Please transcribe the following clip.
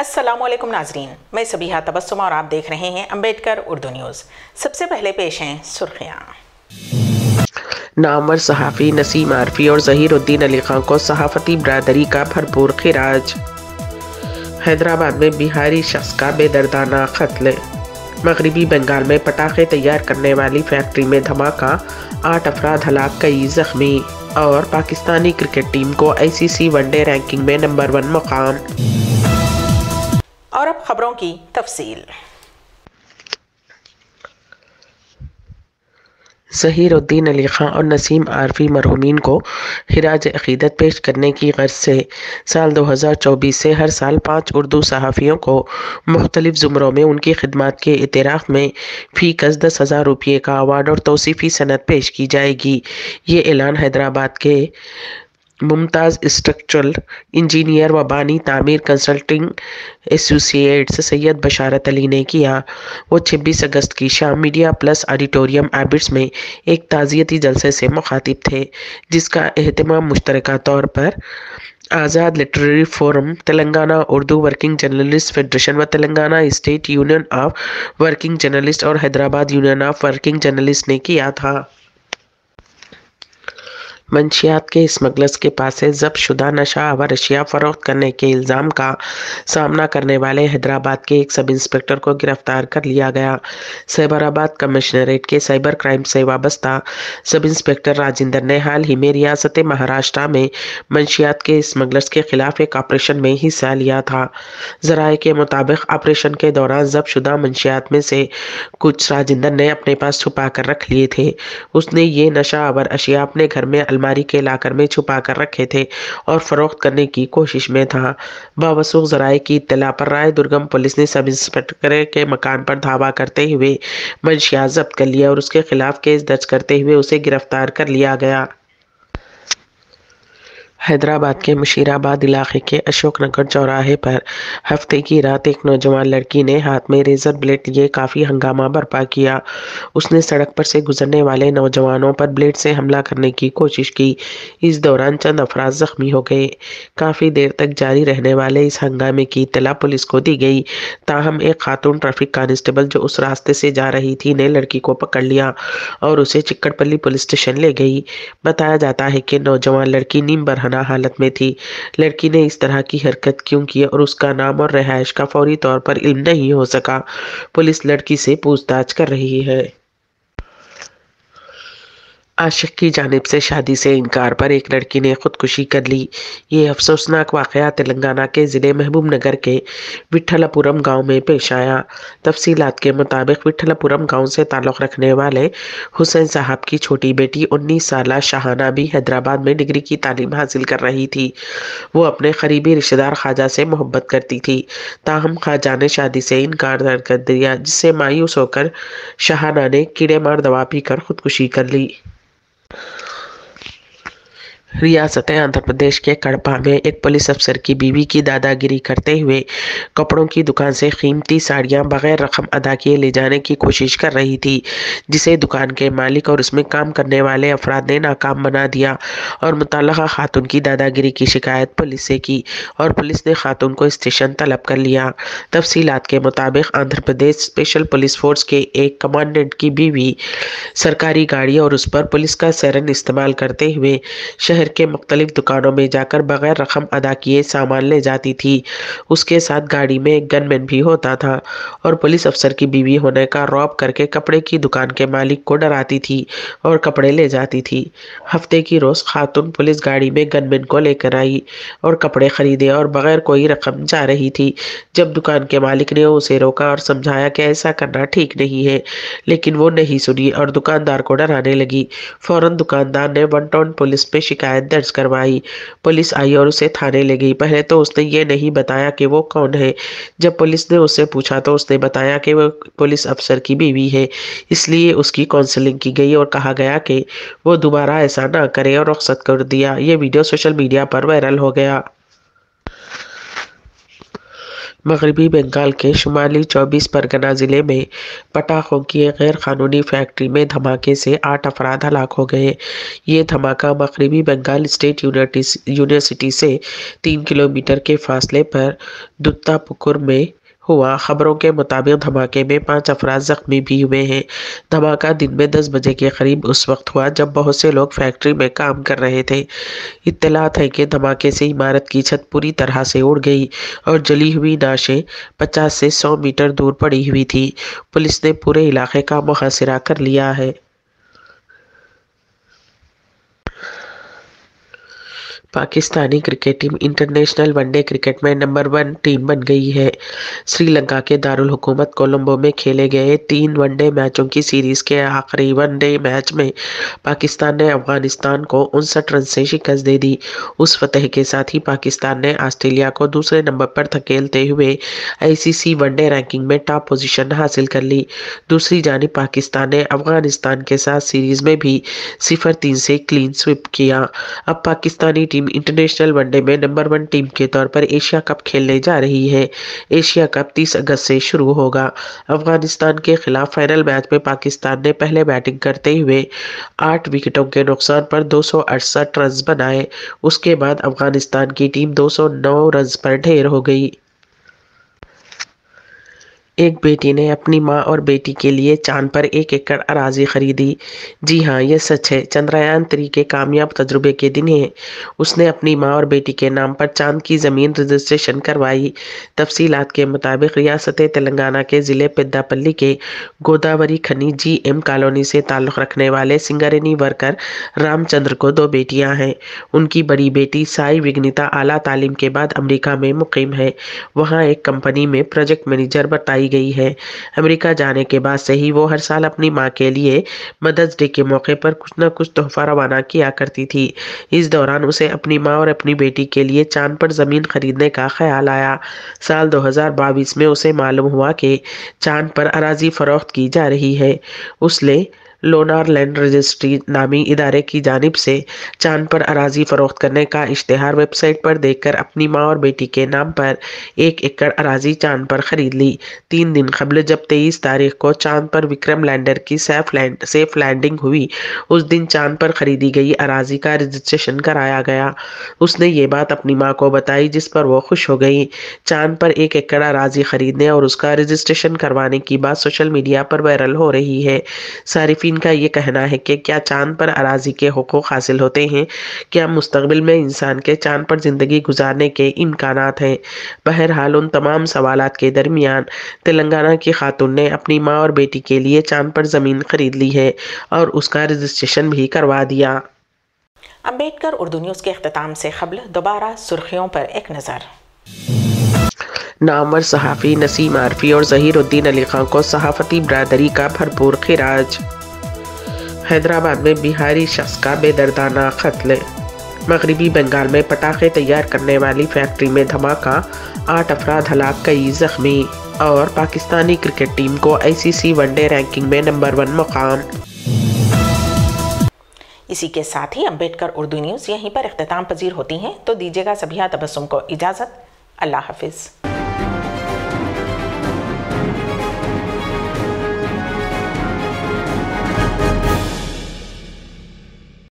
अस्सलाम वालेकुम नाजरीन, मैं सबीहा तबस्सुम और आप देख रहे हैं अम्बेडकर उर्दू न्यूज़। सबसे पहले पेश हैं सुर्खियाँ। नामवर सहाफ़ी नसीम आरफी और ज़हीरुद्दीन अली खां को सहाफ़ती बरादरी का भरपूर खिराज। हैदराबाद में बिहारी शख्स का बेदर्दाना कत्ल। मगरबी बंगाल में पटाखे तैयार करने वाली फैक्ट्री में धमाका, 8 अफराद हलाक, कई जख्मी। और पाकिस्तानी क्रिकेट टीम को ICC वनडे रैंकिंग में नंबर 1 मुकाम। और अब खबरों की तफसील। ज़हीरुद्दीन अली खां और नसीम आरफी मरहूमीन को खिराज अक़ीदत पेश करने की गर्ज से साल 2024 से हर साल 5 उर्दू सहाफ़ियों को मुख्तलिफ़ ज़ुमरों में उनकी खिदमात के इतराफ़ में फ़ीकस 10,000 रुपये का अवार्ड और तौसीफ़ी सनद पेश की जाएगी। ये ऐलान हैदराबाद के मुमताज़ स्ट्रक्चरल इंजीनियर व बानी तामीर कंसल्टिंग एसोसिएट्स सैयद बशारत अली ने किया। वो 26 अगस्त की शाम मीडिया प्लस ऑडिटोरियम एबिट्स में एक ताज़ियती जलसे से मुखातिब थे, जिसका एहतमाम मुश्तरका तौर पर Azad literary forum, Telangana Urdu working journalist federation व Telangana state union of working journalist और Hyderabad union of working journalist ने किया था। मंशियात के स्मगलर्स के पास से जब्त शुदा नशा आवर अशिया फरोख्त करने के इल्ज़ाम का सामना करने वाले हैदराबाद के एक सब इंस्पेक्टर को गिरफ्तार कर लिया गया। साइबराबाद कमिश्नरेट के साइबर क्राइम से वाबस्ता सब इंस्पेक्टर राजेंद्र ने हाल ही में रियासत महाराष्ट्र में मंशियात के स्मगलर्स के खिलाफ एक ऑपरेशन में हिस्सा लिया था। ज़राए के मुताबिक ऑपरेशन के दौरान जब्त शुदा मंशियात में से कुछ राजेंद्र ने अपने पास छुपा कर रख लिए थे। उसने ये नशा आवर अशिया अपने घर में अलमारी के लाकर में छुपा कर रखे थे और फरोख्त करने की कोशिश में था। बावसूख ज़राए की इत्तला पर राय दुर्गम पुलिस ने सब इंस्पेक्टर के मकान पर धावा करते हुए मंशियात जब्त कर लिया और उसके खिलाफ केस दर्ज करते हुए उसे गिरफ्तार कर लिया गया। हैदराबाद के मुशीराबाद इलाके के अशोक नगर चौराहे पर हफ्ते की रात एक नौजवान लड़की ने हाथ में रेजर ब्लेड लिए काफ़ी हंगामा बर्पा किया। उसने सड़क पर से गुजरने वाले नौजवानों पर ब्लेड से हमला करने की कोशिश की। इस दौरान चंद अफराद जख्मी हो गए। काफ़ी देर तक जारी रहने वाले इस हंगामे की इत्तला पुलिस को दी गई। ताहम एक खातून ट्रैफिक कांस्टेबल जो उस रास्ते से जा रही थी ने लड़की को पकड़ लिया और उसे चिक्कड़पल्ली पुलिस स्टेशन ले गई। बताया जाता है कि नौजवान लड़की नीम बरहना हालत में थी। लड़की ने इस तरह की हरकत क्यों की और उसका नाम और रहायश का फौरी तौर पर इल्म नहीं हो सका। पुलिस लड़की से पूछताछ कर रही है। आशिक की जानिब से शादी से इनकार पर एक लड़की ने खुदकुशी कर ली। ये अफसोसनाक वाक़या तेलंगाना के ज़िले महबूब नगर के विट्ठलपुरम गांव में पेश आया। तफसीलात के मुताबिक विट्ठलपुरम गांव से ताल्लुक़ रखने वाले हुसैन साहब की छोटी बेटी 19 साला शाहाना भी हैदराबाद में डिग्री की तालीम हासिल कर रही थी। वो अपने करीबी रिश्तेदार ख्वाजा से मोहब्बत करती थी। ताहम ख्वाजा ने शादी से इनकार कर दिया, जिससे मायूस होकर शाहाना ने कीड़े मार दवा पीकर खुदकुशी कर ली। रियासत आंध्र प्रदेश के कड़पा में एक पुलिस अफसर की बीवी की दादागिरी करते हुए कपड़ों की दुकान से कीमती साड़ियां बगैर रकम अदा किए ले जाने की कोशिश कर रही थी, जिसे दुकान के मालिक और उसमें काम करने वाले अफराद ने नाकाम बना दिया और मुतल्लका खातून की दादागिरी की शिकायत पुलिस से की और पुलिस ने खातून को स्टेशन तलब कर लिया। तफसीलात के मुताबिक Andhra Pradesh special police force के एक कमांडेंट की बीवी सरकारी गाड़ी और उस पर पुलिस का सायरन इस्तेमाल करते हुए शहर के मुख्तलिफ दुकानों में जाकर बगैर रकम अदा किए सामान ले जाती थी। उसके साथ गाड़ी में एक गनमैन भी होता था और पुलिस अफसर की बीवी होने का रौब करके कपड़े की दुकान के मालिक को डराती थी और कपड़े ले जाती थी। हफ्ते की रोज खातून पुलिस गाड़ी में गनमैन को लेकर आई और कपड़े खरीदे और बगैर कोई रकम जा रही थी। जब दुकान के मालिक ने उसे रोका और समझाया कि ऐसा करना ठीक नहीं है, लेकिन वो नहीं सुनी और दुकानदार को डराने लगी। फौरन दुकानदार ने 1 टाउन पुलिस पे शिकायत दर्ज करवाई। पुलिस आई और उसे थाने ले गई। पहले तो उसने ये नहीं बताया कि वो कौन है। जब पुलिस ने उससे पूछा तो उसने बताया कि वो पुलिस अफसर की बीवी है, इसलिए उसकी काउंसलिंग की गई और कहा गया कि वो दोबारा ऐसा ना करे और रुख्सत कर दिया। ये वीडियो सोशल मीडिया पर वायरल हो गया। मगरबी बंगाल के शुमाली 24 परगना ज़िले में पटाखों की एक गैर कानूनी फैक्ट्री में धमाके से 8 अफराद हलाक हो गए। ये धमाका मगरबी बंगाल स्टेट यूनिवर्सिटी से 3 किलोमीटर के फासले पर दुत्तापुकुर में हुआ। खबरों के मुताबिक धमाके में 5 अफराद जख्मी भी हुए हैं। धमाका दिन में 10 बजे के करीब उस वक्त हुआ जब बहुत से लोग फैक्ट्री में काम कर रहे थे। इत्तलात है कि धमाके से इमारत की छत पूरी तरह से उड़ गई और जली हुई लाशें 50 से 100 मीटर दूर पड़ी हुई थी। पुलिस ने पूरे इलाके का मुहासिरा कर लिया है। Pakistani cricket team international one day cricket में नंबर 1 टीम बन गई है। श्रीलंका के दारुल हुकूमत कोलंबो में खेले गए 3 वनडे मैचों की सीरीज के आखिरी वनडे मैच में पाकिस्तान ने अफगानिस्तान को 59 रन से शिकस्त दे दी। उस फतह के साथ ही पाकिस्तान ने ऑस्ट्रेलिया को दूसरे नंबर पर धकेलते हुए आईसीसी वनडे रैंकिंग में टॉप पोजीशन हासिल कर ली। दूसरी जानिब पाकिस्तान ने अफगानिस्तान के साथ सीरीज में भी 0-3 से क्लीन स्वीप किया। अब पाकिस्तानी टीम इंटरनेशनल वनडे में नंबर 1 टीम के तौर पर एशिया कप खेलने जा रही है। एशिया कप 30 अगस्त से शुरू होगा। अफगानिस्तान के खिलाफ फाइनल मैच में पाकिस्तान ने पहले बैटिंग करते हुए 8 विकेटों के नुकसान पर 268 रन बनाए। उसके बाद अफगानिस्तान की टीम 209 रन पर ढेर हो गई। एक बेटी ने अपनी मां और बेटी के लिए चांद पर 1 एकड़ अराजी खरीदी। जी हाँ, ये सच है। चंद्रयान 3 के कामयाब तजुर्बे के दिन है उसने अपनी मां और बेटी के नाम पर चांद की ज़मीन रजिस्ट्रेशन करवाई। तफसीलात के मुताबिक रियासत तेलंगाना के ज़िले पेद्दापल्ली के गोदावरी खनी GM कॉलोनी से ताल्लुक़ रखने वाले सिंगरेनी वर्कर रामचंद्र को 2 बेटियां हैं। उनकी बड़ी बेटी साई विघ्निता आला तालीम के बाद अमेरिका में मुकीम है। वहाँ एक कंपनी में प्रोजेक्ट मैनेजर बताई गई है। अमेरिका जाने के बाद से ही वो हर साल अपनी मां के लिए मदर्स डे के मौके पर कुछ न कुछ तोहफा रवाना किया करती थी। इस दौरान उसे अपनी मां और अपनी बेटी के लिए चांद पर जमीन खरीदने का ख्याल आया। साल 2022 में उसे मालूम हुआ कि चांद पर अराजी फरोख्त की जा रही है। उसने लोनार लैंड रजिस्ट्री नामी इदारे की जानिब से चांद पर अराजी फरोख्त करने का इश्तेहार वेबसाइट पर देखकर अपनी मां और बेटी के नाम पर 1 एकड़ अराजी चांद पर खरीद ली। 3 दिन कबल जब 23 तारीख को चांद पर विक्रम लैंडर की सेफ लैंडिंग हुई, उस दिन चांद पर खरीदी गई अराजी का रजिस्ट्रेशन कराया गया। उसने ये बात अपनी मां को बताई, जिस पर वो खुश हो गई। चांद पर 1 एकड़ अराजी खरीदने और उसका रजिस्ट्रेशन करवाने की बात सोशल मीडिया पर वायरल हो रही है। सारिफीन का ये कहना है कि क्या चांद पर अराजी के हुकूक हासिल होते हैं? क्या मुस्तकबिल में इंसान के चांद पर जिंदगी गुजारने के इम्कानात हैं? बहरहाल उन तमाम सवालात के दरमियान तेलंगाना की खातून ने अपनी मां और बेटी के लिए चांद पर ज़मीन खरीद ली है और उसका रजिस्ट्रेशन भी करवा दिया। अम्बेडकर उर्दू न्यूज़ के अख्तिताम से क़ब्ल दोबारा सुर्खियों पर एक नज़र। नामवर सहाफ़ी नसीम आरफी और ज़हीरुद्दीन अली खान को सहाफ़ती बरादरी का भरपूर खिराज। हैदराबाद में बिहारी शख्स का बेदर्दाना कत्ल। मगरबी बंगाल में पटाखे तैयार करने वाली फैक्ट्री में धमाका, 8 अफराद हलाक, कई जख्मी। और पाकिस्तानी क्रिकेट टीम को आईसीसी वनडे रैंकिंग में नंबर 1 मुकाम। इसी के साथ ही अम्बेडकर उर्दू न्यूज़ यहीं पर इख्तिताम पजीर होती हैं, तो दीजिएगा सबिहा तबस्सुम को इजाज़त। अल्लाह हाफिज़।